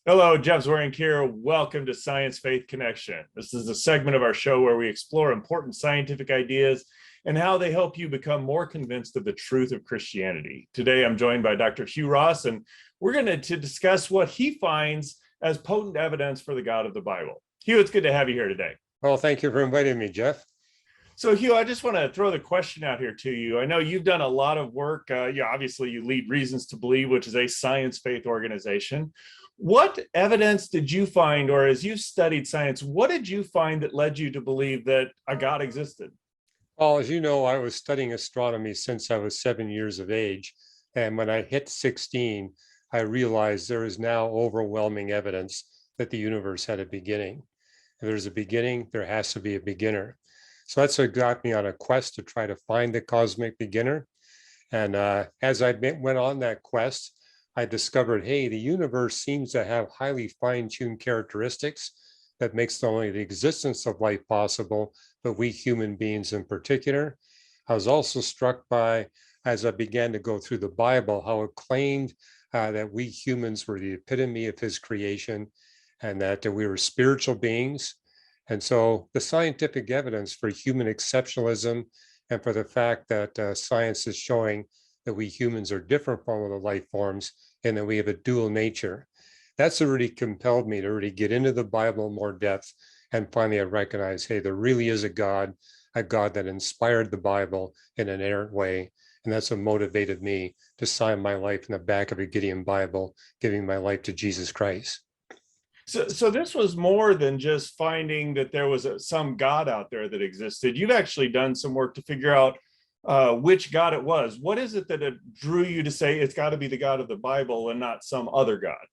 Hello, Jeff Zwaring here. Welcome to Science Faith Connection. This is a segment of our show where we explore important scientific ideas and how they help you become more convinced of the truth of Christianity. Today, I'm joined by Dr. Hugh Ross, and we're going to discuss what he finds as potent evidence for the God of the Bible. Hugh, it's good to have you here today. Well, thank you for inviting me, Jeff. So, Hugh, I just want to throw the question out here to you. I know you've done a lot of work. Obviously, you lead Reasons to Believe, which is a science faith organization. What evidence did you find, or as you studied science, what did you find that led you to believe that a God existed? Well, as you know, I was studying astronomy since I was 7 years of age. And when I hit 16, I realized there is now overwhelming evidence that the universe had a beginning. If there's a beginning, there has to be a beginner. So that's what got me on a quest to try to find the cosmic beginner. And as I went on that quest, I discovered, hey, the universe seems to have highly fine-tuned characteristics that makes not only the existence of life possible, but we human beings in particular. I was also struck by, as I began to go through the Bible, how it claimed that we humans were the epitome of his creation and that we were spiritual beings. And so the scientific evidence for human exceptionalism and for the fact that science is showing that we humans are different from other life forms and that we have a dual nature. That's what really compelled me to really get into the Bible in more depth. And finally, I recognized, hey, there really is a God that inspired the Bible in an inerrant way. And that's what motivated me to sign my life in the back of a Gideon Bible, giving my life to Jesus Christ. So this was more than just finding that there was some God out there that existed. You've actually done some work to figure out which God it was. What is it that it drew you to say it's got to be the God of the Bible and not some other God?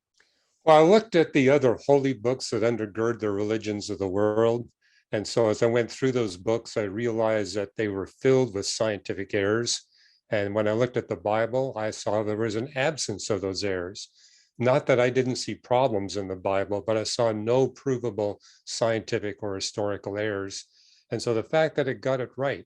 Well, I looked at the other holy books that undergird the religions of the world. And so as I went through those books, I realized that they were filled with scientific errors. And when I looked at the Bible, I saw there was an absence of those errors. Not that I didn't see problems in the Bible, but I saw no provable scientific or historical errors. And so the fact that it got it right,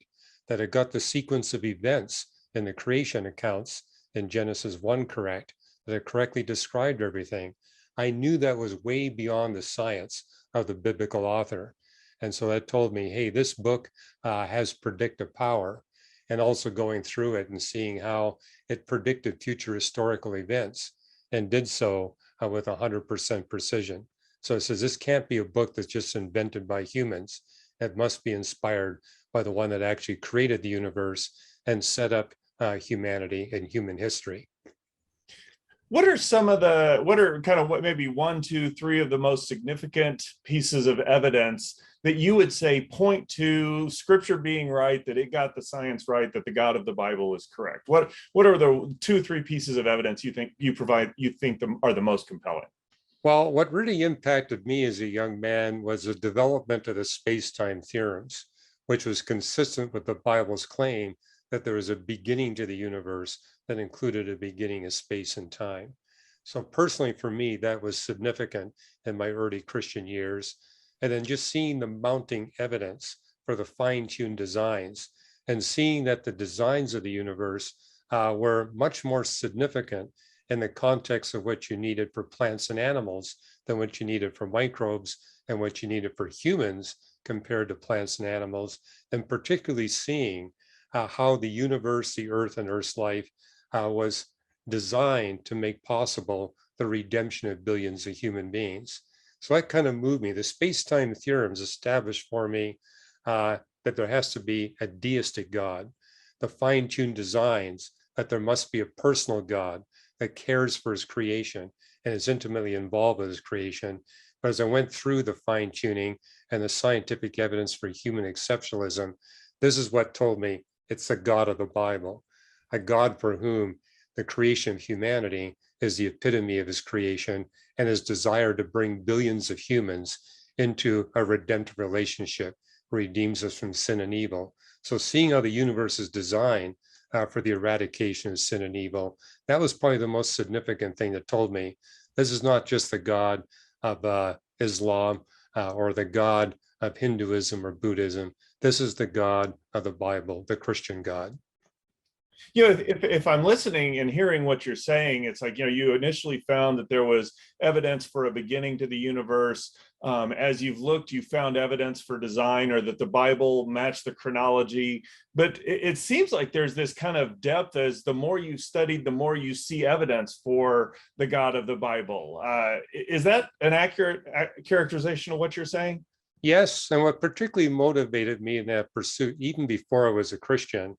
that it got the sequence of events in the creation accounts in Genesis 1 correct, that it correctly described everything, I knew that was way beyond the science of the biblical author. And so that told me, hey, this book has predictive power. And also going through it and seeing how it predicted future historical events and did so with 100% precision. So it says this can't be a book that's just invented by humans. It must be inspired by the one that actually created the universe and set up humanity and human history. What are maybe one, two, three of the most significant pieces of evidence that you would say point to Scripture being right, that it got the science right, that the God of the Bible is correct? What are the 2-3 pieces of evidence you think are the most compelling? Well, what really impacted me as a young man was the development of the space-time theorems, which was consistent with the Bible's claim that there was a beginning to the universe that included a beginning of space and time. So personally, for me, that was significant in my early Christian years. And then just seeing the mounting evidence for the fine-tuned designs and seeing that the designs of the universe were much more significant in the context of what you needed for plants and animals than what you needed for microbes and what you needed for humans compared to plants and animals, and particularly seeing how the universe, the earth, and Earth's life was designed to make possible the redemption of billions of human beings. So that kind of moved me. The space-time theorems established for me that there has to be a deistic God, the fine-tuned designs that there must be a personal God that cares for his creation and is intimately involved with his creation. But as I went through the fine-tuning and the scientific evidence for human exceptionalism, this is what told me it's the God of the Bible, a God for whom the creation of humanity is the epitome of his creation and his desire to bring billions of humans into a redemptive relationship where he redeems us from sin and evil. So seeing how the universe is designed for the eradication of sin and evil, that was probably the most significant thing that told me this is not just the God of Islam or the God of Hinduism or Buddhism. This is the God of the Bible, the Christian God. If I'm listening and hearing what you're saying, it's like, you initially found that there was evidence for a beginning to the universe. As you've looked, you found evidence for design, or that the Bible matched the chronology. But it seems like there's this kind of depth, as the more you studied, the more you see evidence for the God of the Bible. Is that an accurate characterization of what you're saying? Yes, and what particularly motivated me in that pursuit, even before I was a Christian,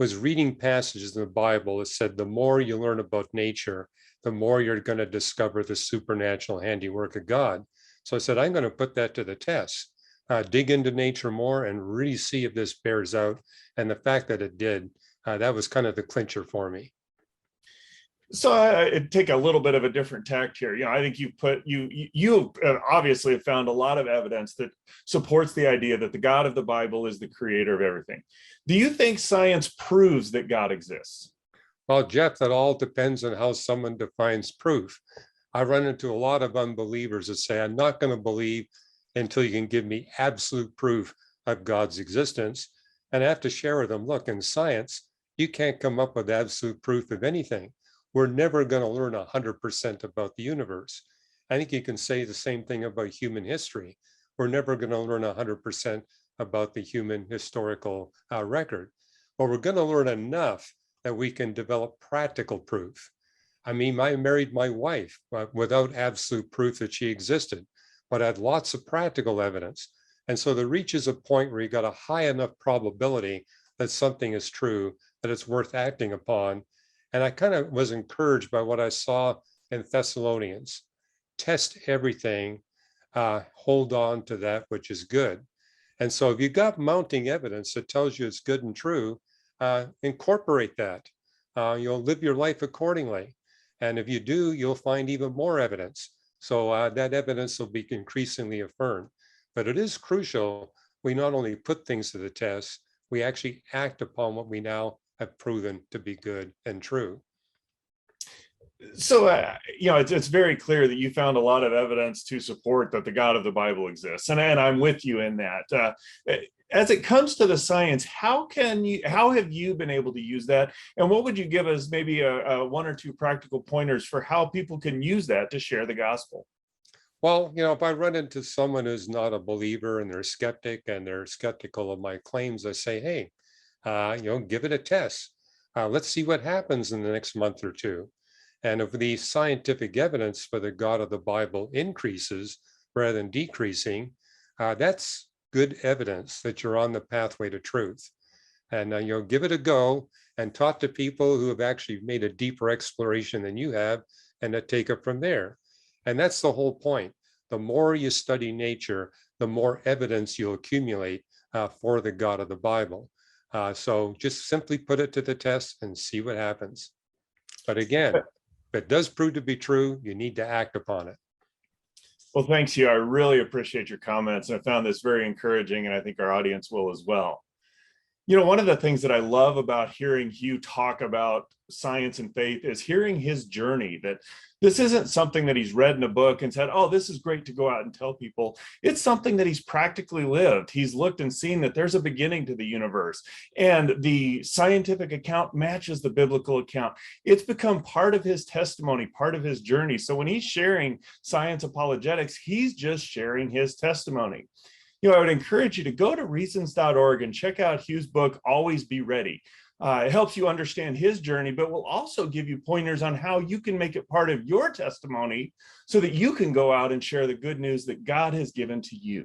was reading passages in the Bible that said the more you learn about nature, the more you're going to discover the supernatural handiwork of God. So I said, I'm going to put that to the test, dig into nature more and really see if this bears out. And the fact that it did, that was kind of the clincher for me. So I take a little bit of a different tact here. I think you obviously have found a lot of evidence that supports the idea that the God of the Bible is the creator of everything. Do you think science proves that God exists? Well, Jeff, that all depends on how someone defines proof. I run into a lot of unbelievers that say, I'm not going to believe until you can give me absolute proof of God's existence. And I have to share with them, look, in science, you can't come up with absolute proof of anything. We're never going to learn 100% about the universe. I think you can say the same thing about human history. We're never going to learn 100% about the human historical record, but we're going to learn enough that we can develop practical proof. I mean, I married my wife without absolute proof that she existed, but had lots of practical evidence. And so there reaches a point where you got a high enough probability that something is true, that it's worth acting upon. And I kind of was encouraged by what I saw in Thessalonians. Test everything, hold on to that which is good. And so if you got mounting evidence that tells you it's good and true, incorporate that. You'll live your life accordingly. And if you do, you'll find even more evidence. So that evidence will be increasingly affirmed. But it is crucial we not only put things to the test, we actually act upon what we now have proven to be good and true. So, it's very clear that you found a lot of evidence to support that the God of the Bible exists. And I'm with you in that. As it comes to the science, how have you been able to use that? And what would you give us, maybe a one or two practical pointers for how people can use that to share the gospel? Well, if I run into someone who's not a believer and they're skeptic and they're skeptical of my claims, I say, hey, give it a test. Let's see what happens in the next month or two. And if the scientific evidence for the God of the Bible increases rather than decreasing, that's good evidence that you're on the pathway to truth. And give it a go and talk to people who have actually made a deeper exploration than you have, and to take it from there. And that's the whole point. The more you study nature, the more evidence you'll accumulate for the God of the Bible. So just simply put it to the test and see what happens. But again, if it does prove to be true, you need to act upon it. Well, thanks, Hugh. I really appreciate your comments. And I found this very encouraging, and I think our audience will as well. One of the things that I love about hearing Hugh talk about science and faith is hearing his journey, that this isn't something that he's read in a book and said, oh, this is great to go out and tell people. It's something that he's practically lived. He's looked and seen that there's a beginning to the universe, and the scientific account matches the biblical account. It's become part of his testimony, part of his journey. So when he's sharing science apologetics, he's just sharing his testimony. I would encourage you to go to reasons.org and check out Hugh's book, Always Be Ready. It helps you understand his journey, but will also give you pointers on how you can make it part of your testimony so that you can go out and share the good news that God has given to you.